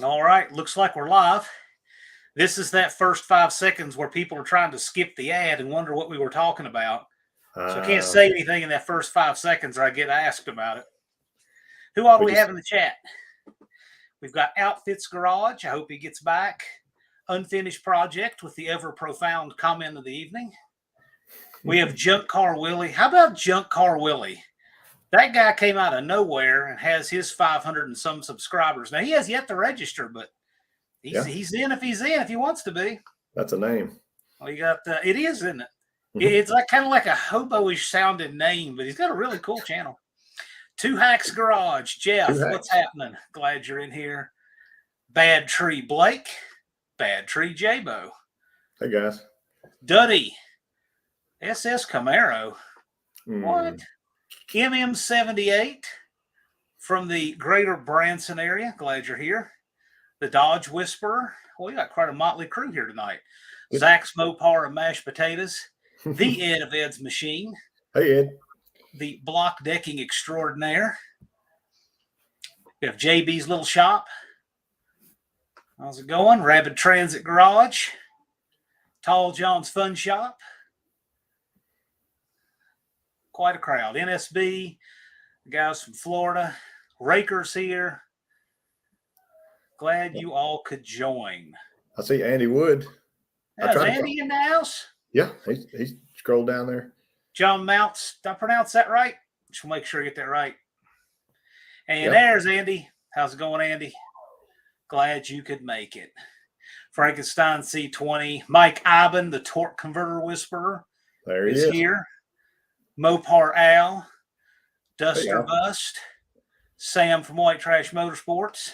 All right, looks like we're live. This is that first 5 seconds where people are trying to skip the ad and wonder what we were talking about. So I can't say anything in that first 5 seconds or I get asked about it. Who all do we have in the chat? We've got Outfits Garage. I hope he gets back. Unfinished Project with the ever profound comment of the evening. We have Junk Car Willie. How about Junk Car Willie? That guy came out of nowhere and has his 500 and some subscribers. Now, he has yet to register, but he's in if he's in, if he wants to be. That's a name. Well, you got it is, isn't it? It's like kind of like a hobo-ish sounding name, but he's got a really cool channel. Two Hacks Garage. Jeff, what's happening? Glad you're in here. Bad Tree Blake. Bad Tree J-Bo. Hey, guys. Duddy. SS Camaro. What? MM78 from the greater Branson area. Glad you're here. The Dodge Whisperer. Well, we got quite a motley crew here tonight. Zach's Mopar and Mashed Potatoes. The Ed of Ed's Machine. Hey, Ed. The Block Decking Extraordinaire. We have JB's Little Shop. How's it going? Rapid Transit Garage. Tall John's Fun Shop. Quite a crowd. NSB, the guys from Florida. Rakers here. Glad you all could join. I see Andy Wood. Is Andy in the house? Yeah, he scrolled down there. John Mounts. Did I pronounce that right? Just make sure I get that right. And there's Andy. How's it going, Andy? Glad you could make it. Frankenstein C20. Mike Iben, the Torque Converter Whisperer. There he is. Here. Mopar Al. Duster Bust. Sam from White Trash Motorsports.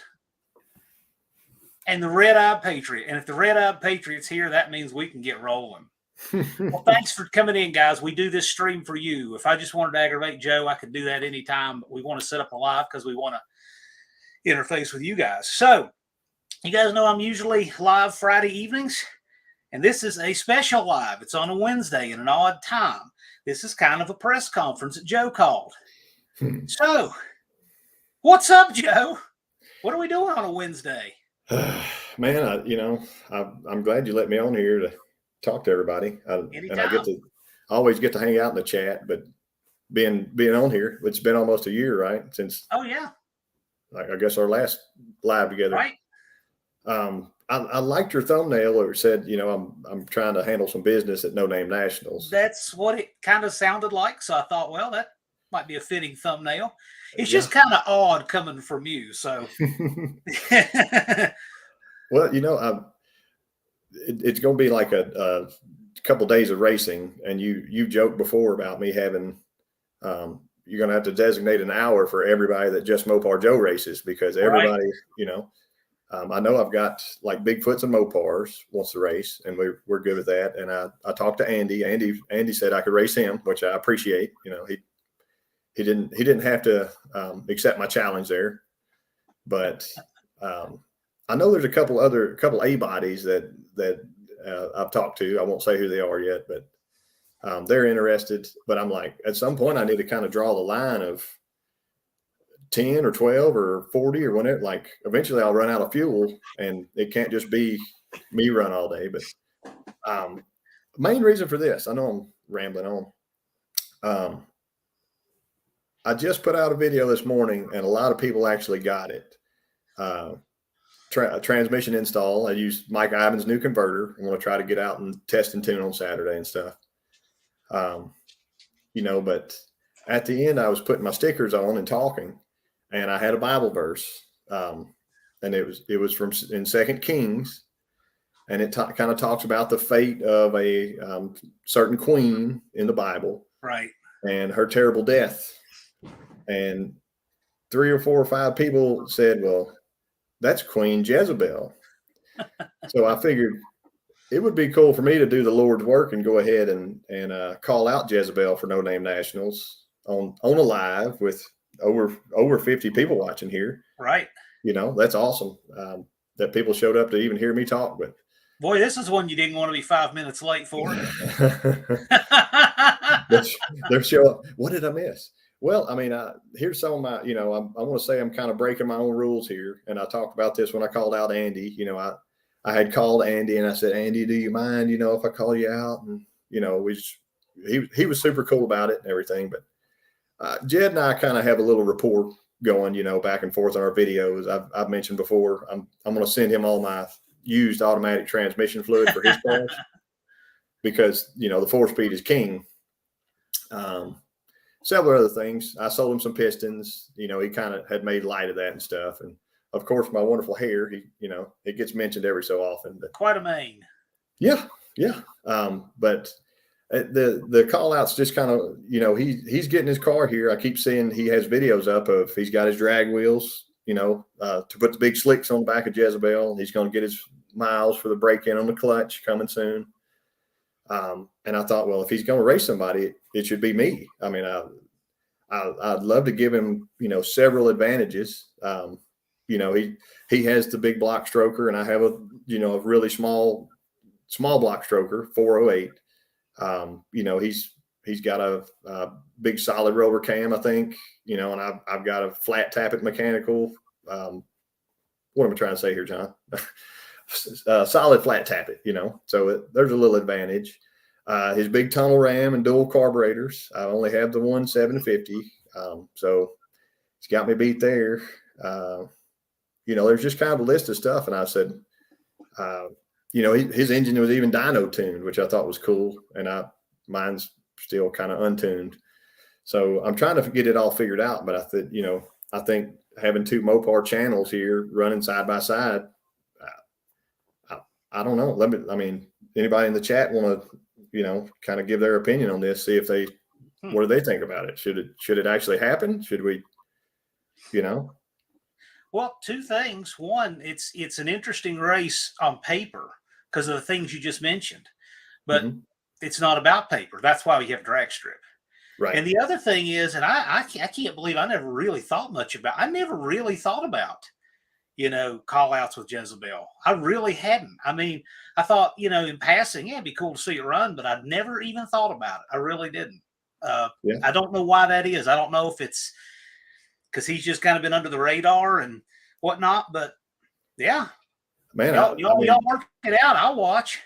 And the Red-Eyed Patriot. And if the Red-Eyed Patriot's here, that means we can get rolling. Well, thanks for coming in, guys. We do this stream for you. If I just wanted to aggravate Joe, I could do that anytime. But we want to set up a live because we want to interface with you guys. So, you guys know I'm usually live Friday evenings. And this is a special live. It's on a Wednesday at an odd time. This is kind of a press conference that Joe called. So, what's up, Joe? What are we doing on a Wednesday? Man, I'm glad you let me on here to talk to everybody. And I always get to hang out in the chat, but being on here, it's been almost a year, right? Since I guess our last live together. Right. I liked your thumbnail where it said, I'm trying to handle some business at No Name Nationals. That's what it kind of sounded like. So I thought, well, that might be a fitting thumbnail. It's just kind of odd coming from you. So, well, it's going to be like a couple of days of racing. And you joked before about me having, you're going to have to designate an hour for everybody that JustMoparJoe races because everybody, I know I've got like Bigfoots and Mopars wants to race, and we're good with that. And I talked to Andy. Andy said I could race him, which I appreciate. He didn't have to accept my challenge there, but I know there's a couple A bodies that I've talked to. I won't say who they are yet, but they're interested. But I'm like, at some point, I need to kind of draw the line of 10 or 12 or 40 or whatever. Like eventually I'll run out of fuel and it can't just be me run all day. But main reason for this, I know I'm rambling on. I just put out a video this morning and a lot of people actually got it. Transmission install. I used Mike Iben's new converter. I want to try to get out and test and tune on Saturday and stuff. But at the end I was putting my stickers on and talking. And I had a Bible verse, and it was from in 2 Kings, and it kind of talks about the fate of a certain queen in the Bible, right? And her terrible death. And 3 or 4 or 5 people said, "Well, that's Queen Jezebel." So I figured it would be cool for me to do the Lord's work and go ahead and call out Jezebel for No Name Nationals on a live with over 50 people watching here. Right. That's awesome that people showed up to even hear me talk. But boy, this is one you didn't want to be 5 minutes late for. They're showing. What did I miss? Well, I mean, here's some of my, I want to say I'm kind of breaking my own rules here. And I talked about this when I called out Andy. I had called Andy and I said, Andy, do you mind, if I call you out? And, he was super cool about it and everything. But Jed and I kind of have a little rapport going, back and forth on our videos. I've mentioned before, I'm going to send him all my used automatic transmission fluid for his cars because, the 4-speed is king. Several other things. I sold him some pistons. He kind of had made light of that and stuff. And of course, my wonderful hair, it gets mentioned every so often. But quite a mane. Yeah. But the call outs just kind of, he's getting his car here. I keep seeing he has videos up of he's got his drag wheels, to put the big slicks on the back of Jezebel. He's going to get his miles for the break-in on the clutch coming soon. And I thought, well, if he's going to race somebody, it should be me. I mean, I'd love to give him, several advantages. He has the big block stroker, and I have a really small block stroker, 408. He's got a big solid roller cam, I think, and I've got a flat tappet mechanical. What am I trying to say here, John? Solid flat tappet, so there's a little advantage. His big tunnel ram and dual carburetors. I only have the one 750. So he's got me beat there. There's just kind of a list of stuff. And I said, his engine was even dyno tuned, which I thought was cool. And mine's still kind of untuned. So I'm trying to get it all figured out. But I think having 2 Mopar channels here running side by side, I don't know. Anybody in the chat want to, kind of give their opinion on this, see if they, what do they think about it? Should it actually happen? Should we, Well, 2 things. One, it's an interesting race on paper because of the things you just mentioned, but it's not about paper. That's why we have drag strip. Right. And the other thing is, and I can't believe I never really thought about, call outs with Jezebel. I really hadn't. I mean, I thought, in passing, it'd be cool to see it run, but I'd never even thought about it. I really didn't. I don't know why that is. I don't know if it's because he's just kind of been under the radar and whatnot, but yeah, man, y'all work it out. I'll watch.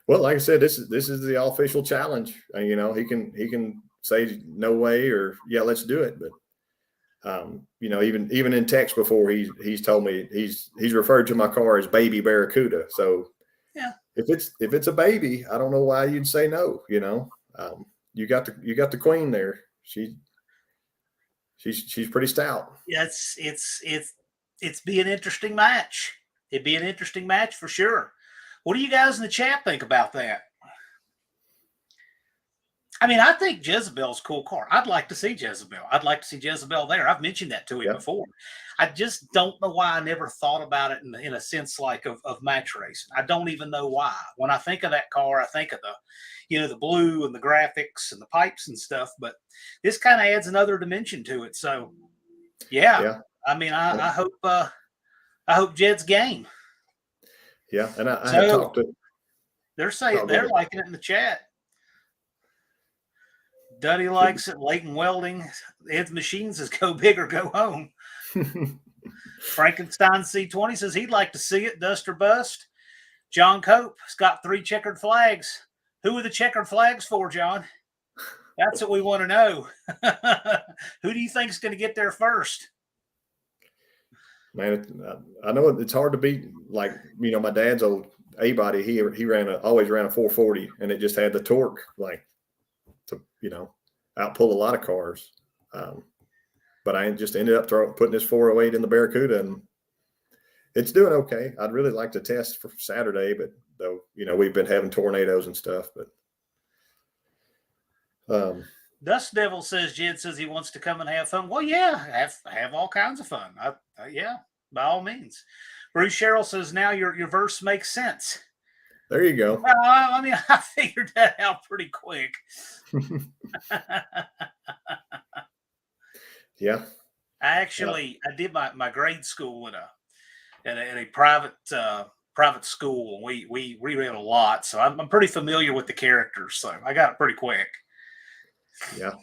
Well, like I said, this is the official challenge. He can say no way or yeah, let's do it. But even in text before, he's told me he's referred to my car as Baby Barracuda. So yeah, if it's a baby, I don't know why you'd say no. You got the queen there. She's pretty stout. Yeah, it's be an interesting match. It'd be an interesting match for sure. What do you guys in the chat think about that? I mean, I think Jezebel's a cool car. I'd like to see Jezebel. I'd like to see Jezebel there. I've mentioned that to him before. I just don't know why I never thought about it in a sense like of match racing. I don't even know why. When I think of that car, I think of the blue and the graphics and the pipes and stuff. But this kind of adds another dimension to it. So, yeah. I mean, I hope Jed's game. Yeah, and I have talked to. They're saying they're liking it in the chat. Duddy likes it. Leighton Welding. Ed's Machines says go big or go home. Frankenstein C20 says he'd like to see it. Dust or bust. John Cope's got 3 checkered flags. Who are the checkered flags for, John? That's what we want to know. Who do you think is going to get there first? Man, I know it's hard to beat. Like, my dad's old A-body, he always ran a 440, and it just had the torque, like, to, outpull a lot of cars. But I just ended up putting this 408 in the Barracuda, and it's doing okay. I'd really like to test for Saturday, but though, we've been having tornadoes and stuff, but Dust Devil says Jed says he wants to come and have fun. Well, yeah, have all kinds of fun. Yeah, by all means. Bruce Sherrill says now your verse makes sense. There you go. Well, I mean, I figured that out pretty quick. Yeah. I did my grade school in a private school. We read a lot, so I'm pretty familiar with the characters. So I got it pretty quick. Yeah.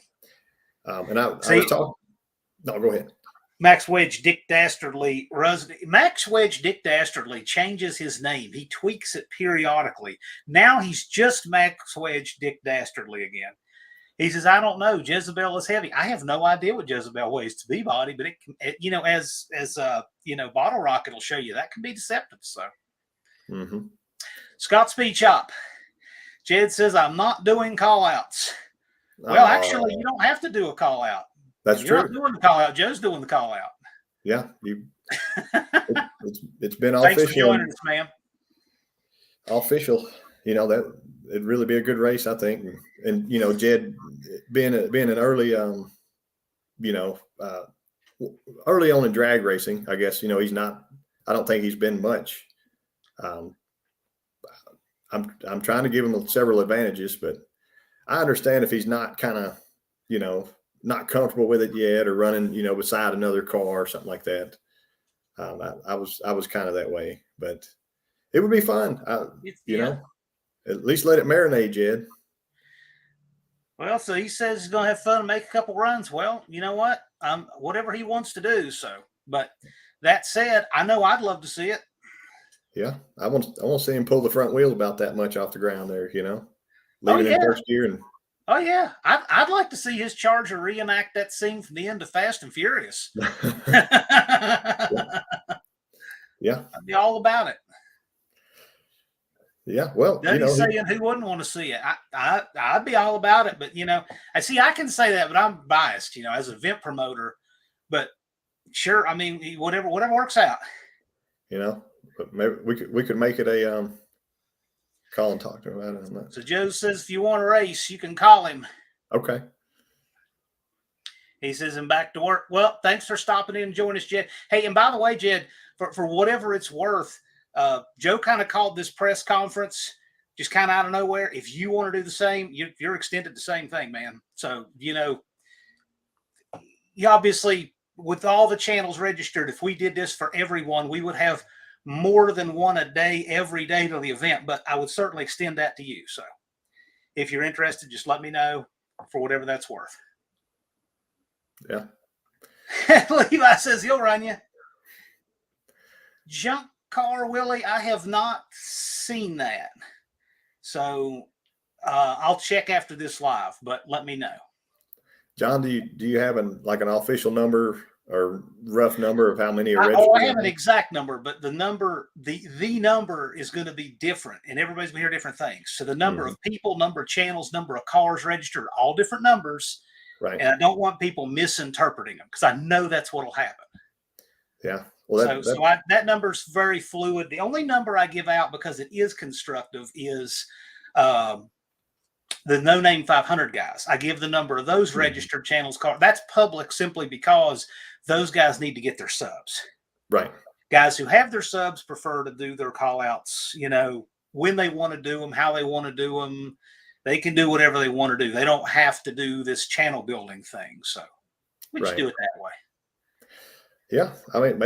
And I was talking. No, go ahead. Max Wedge Dick Dastardly changes his name. He tweaks it periodically. Now he's just Max Wedge Dick Dastardly again. He says, I don't know. Jezebel is heavy. I have no idea what Jezebel weighs to be body, but it you know, as Bottle Rocket will show you, that can be deceptive. So, Scott Speed Shop. Jed says, I'm not doing call outs. Well, actually, you don't have to do a call out. That's You're true. not doing the call out. Joe's doing the call out. Yeah, it's been Thanks official. for joining us, ma'am. Official. You know, that it'd really be a good race, I think. And you know, Jed being an early, early on in drag racing, I guess, you know, he's not. I don't think he's been much. I'm trying to give him several advantages, but I understand if he's not kind of, you know, not comfortable with it yet, or running, you know, beside another car or something like that. I was kind of that way, but it would be fun. You know, at least let it marinate, Jed. Well, so he says he's going to have fun and make a couple runs. Well, you know what? Whatever he wants to do. So, but that said, I know I'd love to see it. Yeah, I want to see him pull the front wheel about that much off the ground there. You know, leaving in first gear and. Oh yeah, I'd like to see his Charger reenact that scene from the end of Fast and Furious. Yeah, I'd be all about it. Yeah, well, saying who wouldn't want to see it? I'd be all about it, but you know, I can say that, but I'm biased, you know, as an event promoter. But sure, I mean, whatever works out. You know, but maybe we could make it a call and talk to him about it. So Joe says, if you want to race, you can call him. Okay. He says, I'm back to work. Well, thanks for stopping in and joining us, Jed. Hey, and by the way, Jed, for whatever it's worth, Joe kind of called this press conference just kind of out of nowhere. If you want to do the same, you're extended the same thing, man. So, you know, you obviously, with all the channels registered, if we did this for everyone, we would have more than one a day, every day to the event, but I would certainly extend that to you. So if you're interested, just let me know for whatever that's worth. Yeah. Levi says he'll run you. Junk Car Willie, I have not seen that. So I'll check after this live, but let me know. John, do you have an official number or rough number of how many are registered? I have an exact number, but the number is going to be different, and everybody's going to hear different things. So the number of people, number of channels, number of cars registered, all different numbers. Right. And I don't want people misinterpreting them, because I know that's what will happen. Yeah. Well, that number is very fluid. The only number I give out, because it is constructive, is the No Name 500 guys. I give the number of those registered channels. That's public simply because those guys need to get their subs. Right. Guys who have their subs prefer to do their call outs, you know, when they want to do them, how they want to do them. They can do whatever they want to do. They don't have to do this channel building thing. So we just do it that way. Yeah. I mean,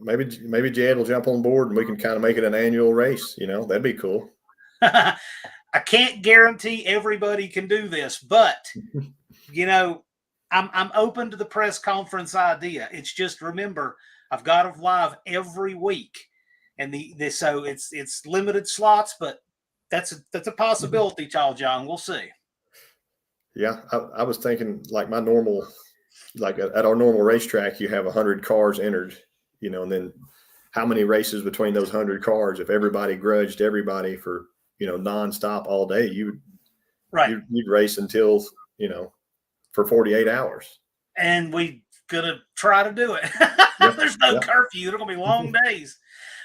maybe Jed will jump on board and we can kind of make it an annual race. You know, that'd be cool. I can't guarantee everybody can do this, but you know, I'm open to the press conference idea. It's just, remember, I've got them live every week, and so it's limited slots, but that's a possibility, child John. We'll see. Yeah, I was thinking like my normal, like at our normal racetrack, you have 100 cars entered, you know, and then how many races between those 100 cars? If everybody grudged everybody for, you know, nonstop all day, you'd race until, you know, for 48 hours. And we're gonna try to do it. There's no curfew. They're gonna be long days.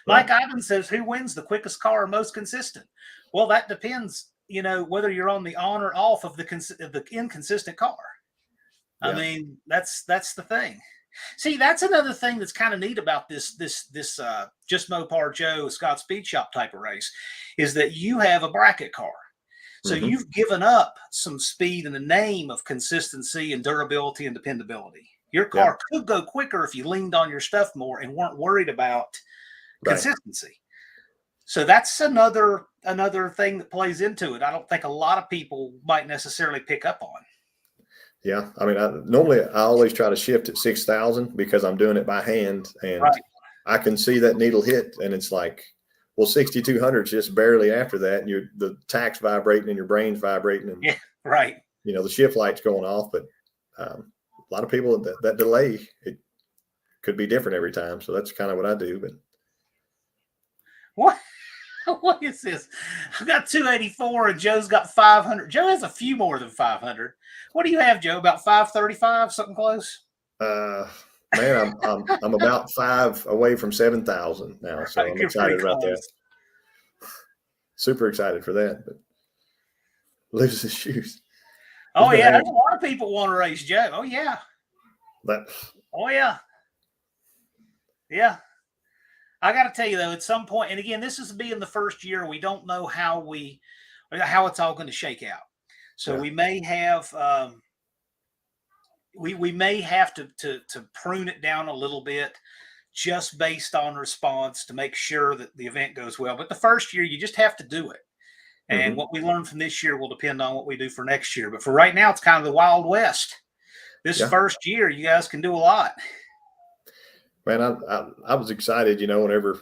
Mike Ivan says, who wins the quickest car or most consistent? Well, that depends, you know, whether you're on the on or off of the inconsistent car. I mean, that's the thing. See, that's another thing that's kind of neat about this JustMoparJoe Scott Speed Shop type of race, is that you have a bracket car. So you've given up some speed in the name of consistency and durability and dependability. Your car could go quicker if you leaned on your stuff more and weren't worried about consistency. So that's another thing that plays into it. I don't think a lot of people might necessarily pick up on. Yeah. I mean, normally I always try to shift at 6,000 because I'm doing it by hand, and Right. I can see that needle hit, and it's like, well, 6,200 is just barely after that. And the tack's vibrating and your brain's vibrating, and, Yeah. Right. the shift light's going off. But a lot of people, that delay, it could be different every time. So that's kind of what I do. But What? What is this? I've got 284 and Joe's got 500. Joe has a few more than 500. What do you have, Joe? About 535, something close? man, I'm about 5 away from 7,000 now. So I'm You're excited pretty about that. close. Super excited for that. But lose his shoes. Oh, yeah. There's a lot of people want to race Joe. Oh, yeah. Oh, yeah. Yeah. I got to tell you, though, at some point, and again, this is being the first year, we don't know how it's all going to shake out. So we may have we may have to prune it down a little bit just based on response to make sure that the event goes well. But the first year, you just have to do it. And what we learn from this year will depend on what we do for next year. But for right now, it's kind of the Wild West. This first year, you guys can do a lot. Man, I was excited, whenever,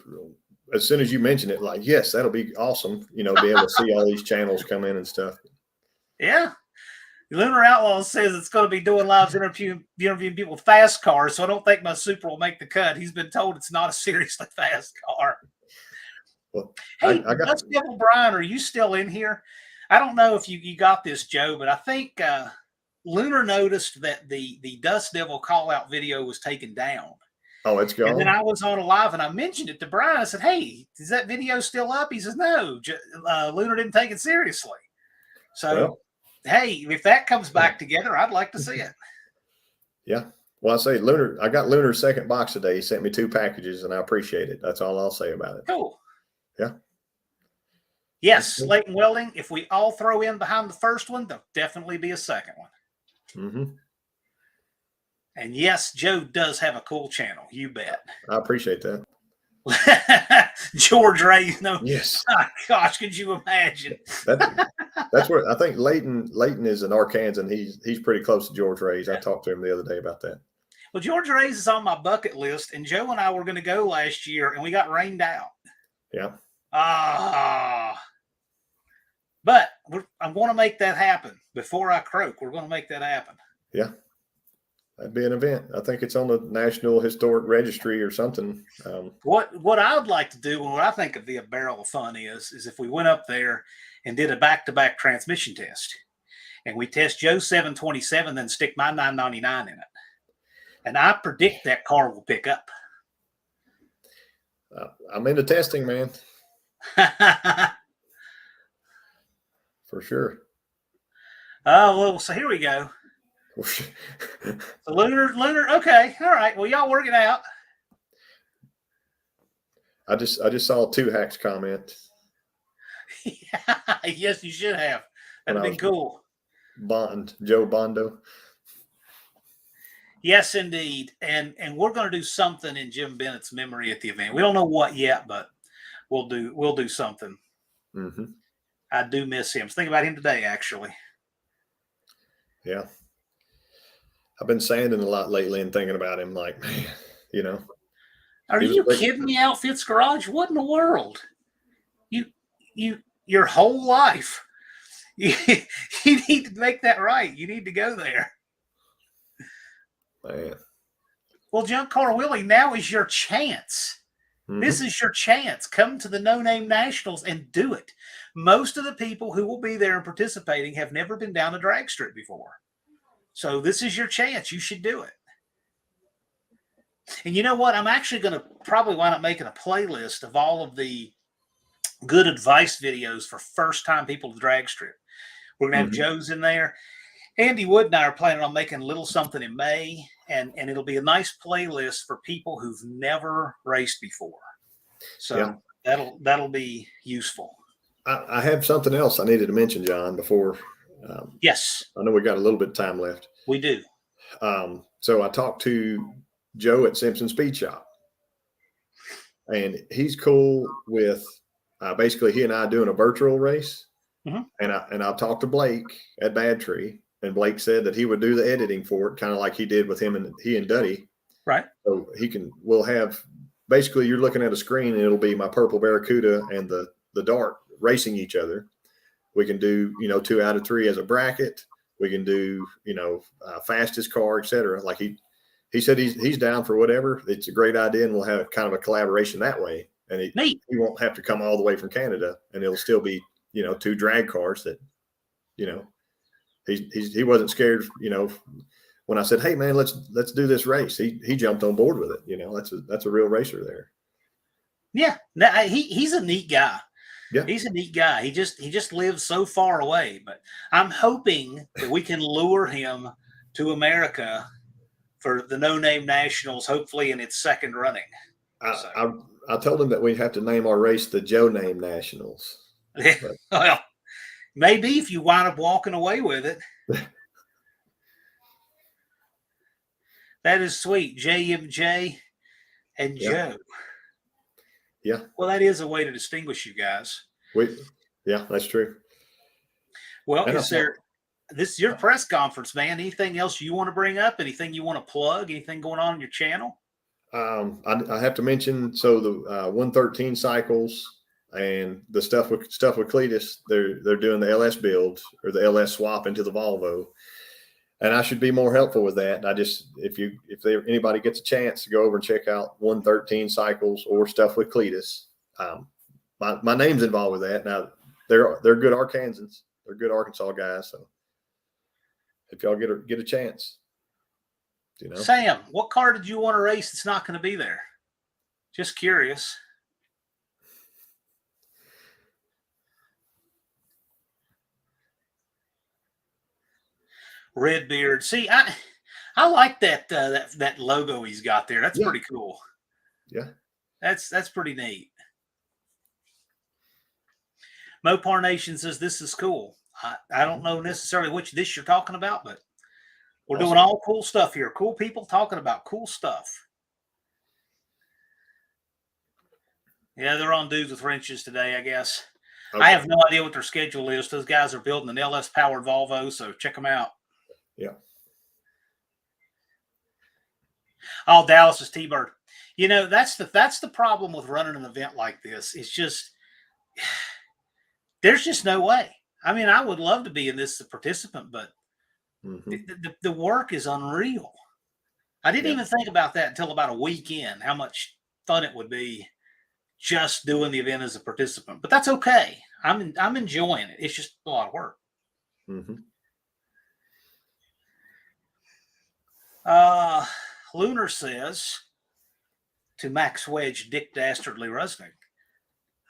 as soon as you mentioned it, like, yes, that'll be awesome, be able to see all these channels come in and stuff. Yeah. Lunar Outlaw says it's going to be doing live interviewing people with fast cars, so I don't think my Supra will make the cut. He's been told it's not a seriously fast car. Well, hey, Dust Devil Brian, are you still in here? I don't know if you got this, Joe, but I think Lunar noticed that the Dust Devil call-out video was taken down. Oh, it's gone. And then I was on a live and I mentioned it to Brian. I said, hey, is that video still up? He says, no, Lunar didn't take it seriously. So, hey, if that comes back together, I'd like to see it. Yeah. Well, I say I got Lunar's second box today. He sent me 2 packages and I appreciate it. That's all I'll say about it. Cool. Yeah. Yes, Leighton Welding, if we all throw in behind the first one, there'll definitely be a second one. Mm-hmm. And yes, Joe does have a cool channel. You bet. I appreciate that. George Ray, Yes. Oh, gosh, could you imagine? That's where I think Leighton is in Arkansas, and he's pretty close to George Ray's. I talked to him the other day about that. Well, George Ray's is on my bucket list, and Joe and I were going to go last year, and we got rained out. Yeah. But I'm going to make that happen before I croak. We're going to make that happen. Yeah. That'd be an event. I think it's on the National Historic Registry or something. What I would like to do, and what I think would be a barrel of fun is if we went up there and did a back-to-back transmission test, and we test Joe's 727, then stick my 999 in it, and I predict that car will pick up. I'm into testing, man. For sure. Oh, well, so here we go. So Lunar. Okay, all right. Well, y'all work it out. I just saw 2 hacks comment. Yes, you should have. That'd been cool. Joe Bondo. Yes, indeed. And we're going to do something in Jim Bennett's memory at the event. We don't know what yet, but we'll do something. Mm-hmm. I do miss him. I was thinking about him today, actually. Yeah. I've been sanding a lot lately and thinking about him, like, man, Are you kidding me, Outfits Garage? What in the world? Your whole life. You need to make that right. You need to go there. Man. Well, Junk Car Willie, now is your chance. Mm-hmm. This is your chance. Come to the No Name Nationals and do it. Most of the people who will be there and participating have never been down a drag strip before. So this is your chance. You should do it. And you know what? I'm actually going to probably wind up making a playlist of all of the good advice videos for first-time people to drag strip. We're going to have Joe's in there. Andy Wood and I are planning on making a little something in May, and it'll be a nice playlist for people who've never raced before. So that'll be useful. I have something else I needed to mention, John, before. Yes. I know we got a little bit of time left. We do. So I talked to Joe at Simpson Speed Shop, and he's cool with basically he and I doing a virtual race. Mm-hmm. And I'll talk to Blake at Bad Tree, and Blake said that he would do the editing for it, kind of like he did with he and Duddy. Right. So we'll have, basically you're looking at a screen and it'll be my purple Barracuda and the Dart racing each other. We can do, 2 out of 3 as a bracket. We can do, fastest car, etc. Like he said he's down for whatever. It's a great idea, and we'll have kind of a collaboration that way. And he won't have to come all the way from Canada, and it'll still be, 2 drag cars that, he wasn't scared, when I said, hey man, let's do this race. He jumped on board with it. That's a real racer there. Yeah. No, he's a neat guy. Yeah. He's a neat guy. He just lives so far away, but I'm hoping that we can lure him to America for the No Name Nationals, hopefully in its second running. I told him that we have to name our race the Joe Name Nationals. Well, maybe if you wind up walking away with it. That is sweet. JMJ and Joe. Yeah. Well, that is a way to distinguish you guys. Yeah, that's true. Well, this is your press conference, man. Anything else you want to bring up? Anything you want to plug? Anything going on in your channel? I have to mention, so the 113 cycles and the stuff with Cletus, they're doing the LS build or the LS swap into the Volvo. And I should be more helpful with that. I just, if anybody gets a chance to go over and check out 113 cycles or stuff with Cletus, my name's involved with that. Now they're good Arkansans. They're good Arkansas guys. So if y'all get a chance, Sam, what car did you want to race that's not going to be there? Just curious. Redbeard. See, I like that that logo he's got there. That's pretty cool. Yeah, that's pretty neat. Mopar Nation says this is cool. I don't know necessarily which this you're talking about, but we're doing all cool stuff here. Cool people talking about cool stuff. Yeah, they're on Dudes with Wrenches today, I guess. Okay. I have no idea what their schedule is. Those guys are building an LS powered Volvo, so check them out. Yeah. Oh, Dallas is T-Bird. That's the problem with running an event like this. It's just there's just no way. I mean, I would love to be in this as a participant, but the work is unreal. I didn't even think about that until about a week in, how much fun it would be just doing the event as a participant. But that's okay. I'm enjoying it. It's just a lot of work. Lunar says to Max Wedge, Dick Dastardly Rusnick,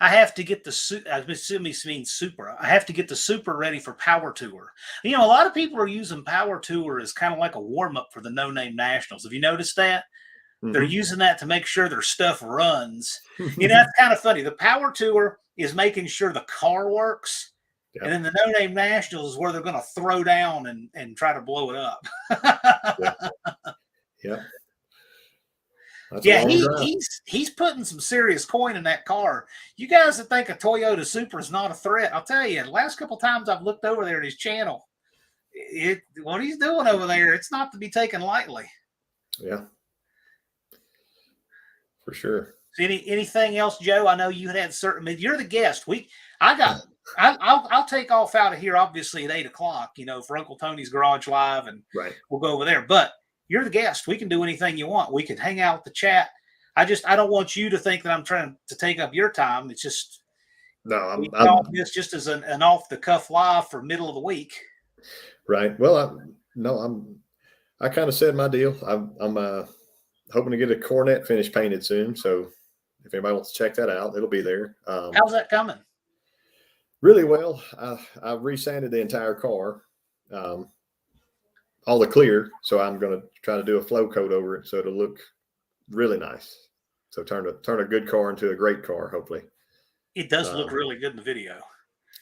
I have to get I assume he means Supra. I have to get the Supra ready for Power Tour. A lot of people are using Power Tour as kind of like a warm-up for the No Name Nationals. Have you noticed that? They're using that to make sure their stuff runs. That's kind of funny. The Power Tour is making sure the car works. Yep. And then the No Name Nationals is where they're going to throw down and try to blow it up. Yeah. Yeah, he's putting some serious coin in that car. You guys that think a Toyota Supra is not a threat, I'll tell you, the last couple of times I've looked over there at his channel, what he's doing over there, it's not to be taken lightly. Yeah, for sure. Anything else, Joe? I know you had certain. You're the guest. I'll take off out of here obviously at 8:00. For Uncle Tony's Garage Live, and we'll go over there. But you're the guest. We can do anything you want. We can hang out with the chat. I don't want you to think that I'm trying to take up your time. It's just it's just as an off the cuff live for middle of the week. Right. Well, I kind of said my deal. I'm hoping to get a Cornet finish painted soon. So if anybody wants to check that out, it'll be there. How's that coming? Really well. I resanded the entire car. All the clear, so I'm going to try to do a flow coat over it so it'll look really nice. So turn a good car into a great car, hopefully. It does look really good in the video.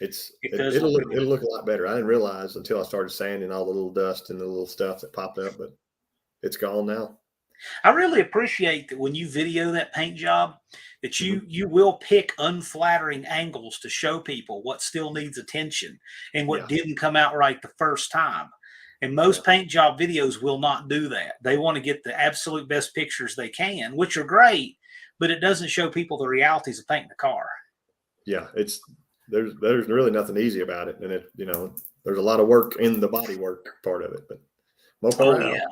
It'll look a lot better. I didn't realize until I started sanding all the little dust and the little stuff that popped up, but it's gone now. I really appreciate that when you video that paint job, that you will pick unflattering angles to show people what still needs attention and what didn't come out right the first time. And most paint job videos will not do that. They want to get the absolute best pictures they can, which are great, but it doesn't show people the realities of painting the car. Yeah, there's really nothing easy about it, and there's a lot of work in the body work part of it. But Mopar out. Yeah,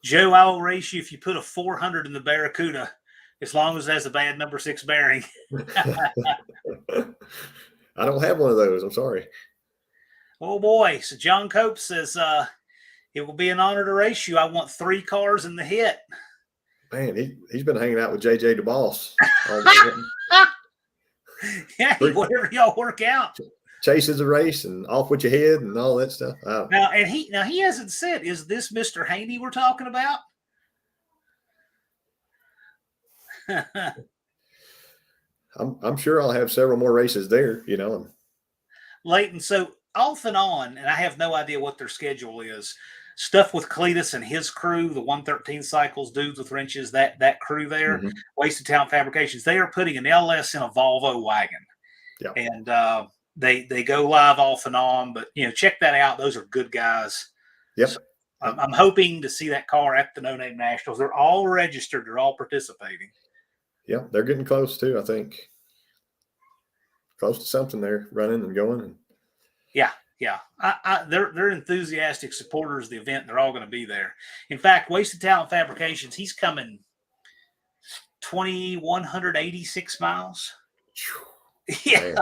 Joe, I will race you if you put a 400 in the Barracuda, as long as it has a bad number 6 bearing. I don't have one of those. I'm sorry. Oh boy! So John Cope says it will be an honor to race you. I want 3 cars in the hit. Man, he's been hanging out with JJ DeBoss. Yeah, whatever y'all work out. Chases a race and off with your head and all that stuff. Oh. Now he hasn't said, is this Mr. Haney we're talking about? I'm sure I'll have several more races there, Leighton, so off and on, and I have no idea what their schedule is. Stuff with Cletus and his crew, the 113 Cycles, Dudes with Wrenches, that crew there, Wasted Talent Fabrications, they are putting an LS in a Volvo wagon. Yeah. And they go live off and on, but check that out. Those are good guys. Yep. So I'm hoping to see that car at the No Name Nationals. They're all registered. They're all participating. Yeah, they're getting close too, I think. Close to something there, running and going. Yeah. They're enthusiastic supporters of the event. They're all going to be there. In fact, Wasted Talent Fabrications, he's coming 2,186 miles. Yeah. Man.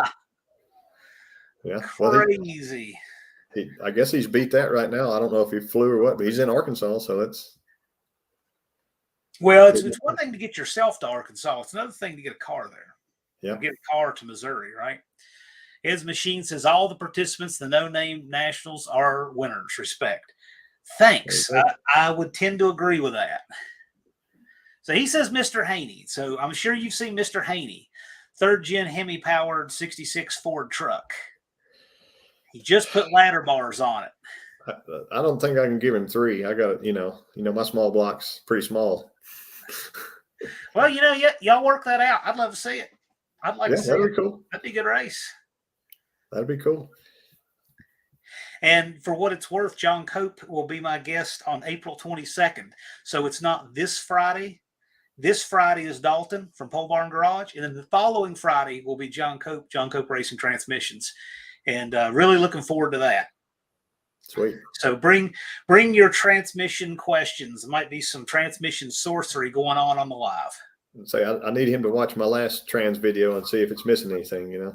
Yeah. Crazy. Well, I guess he's beat that right now. I don't know if he flew or what, but he's in Arkansas, so it's. Well, it's one thing to get yourself to Arkansas. It's another thing to get a car there. Yeah. Get a car to Missouri, right? Ed's Machine says all the participants, the No Name Nationals, are winners. Respect. Thanks. I would tend to agree with that. So he says Mr. Haney. So I'm sure you've seen Mr. Haney, 3rd gen Hemi powered 66 Ford truck. He just put ladder bars on it. I don't think I can give him 3. I got, my small block's pretty small. Well, y'all work that out. I'd love to see it. I'd like to see it. That'd be cool. That'd be a good race. That'd be cool. And for what it's worth, John Cope will be my guest on April 22nd. So it's not this Friday. This Friday is Dalton from Pole Barn Garage. And then the following Friday will be John Cope Racing Transmissions. And really looking forward to that. Sweet. So bring your transmission questions. There might be some transmission sorcery going on the live. Say I need him to watch my last trans video and see if it's missing anything,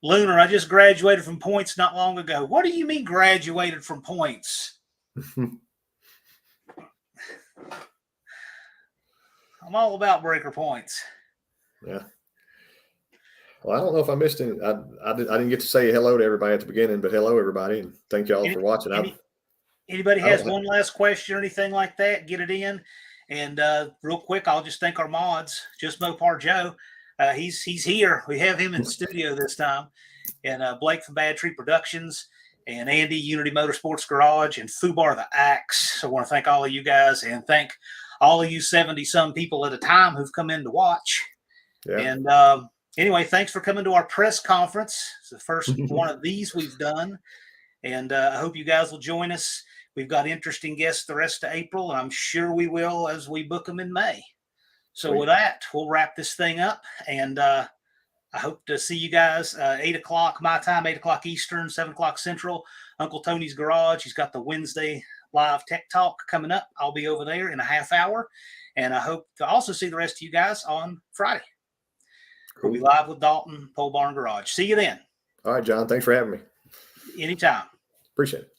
Lunar, I just graduated from points not long ago. What do you mean graduated from points? I'm all about breaker points. Yeah. Well, I don't know if I missed any. I didn't get to say hello to everybody at the beginning, but hello, everybody, and thank y'all for watching. Anybody has one last question or anything like that, get it in. And real quick, I'll just thank our mods, JustMoparJoe. He's here. We have him in the studio this time. And Blake from Bad Tree Productions and Andy, Unity Motorsports Garage, and Fubar the Axe. So I want to thank all of you guys and thank all of you 70-some people at a time who've come in to watch. Yeah. And anyway, thanks for coming to our press conference. It's the first one of these we've done. And I hope you guys will join us. We've got interesting guests the rest of April, and I'm sure we will as we book them in May. So with that, we'll wrap this thing up. And I hope to see you guys 8 o'clock my time, 8 o'clock Eastern, 7 o'clock Central. Uncle Tony's Garage. He's got the Wednesday live tech talk coming up. I'll be over there in a half hour. And I hope to also see the rest of you guys on Friday. Cool. We'll be live with Dalton, Pole Barn Garage. See you then. All right, John. Thanks for having me. Anytime. Appreciate it.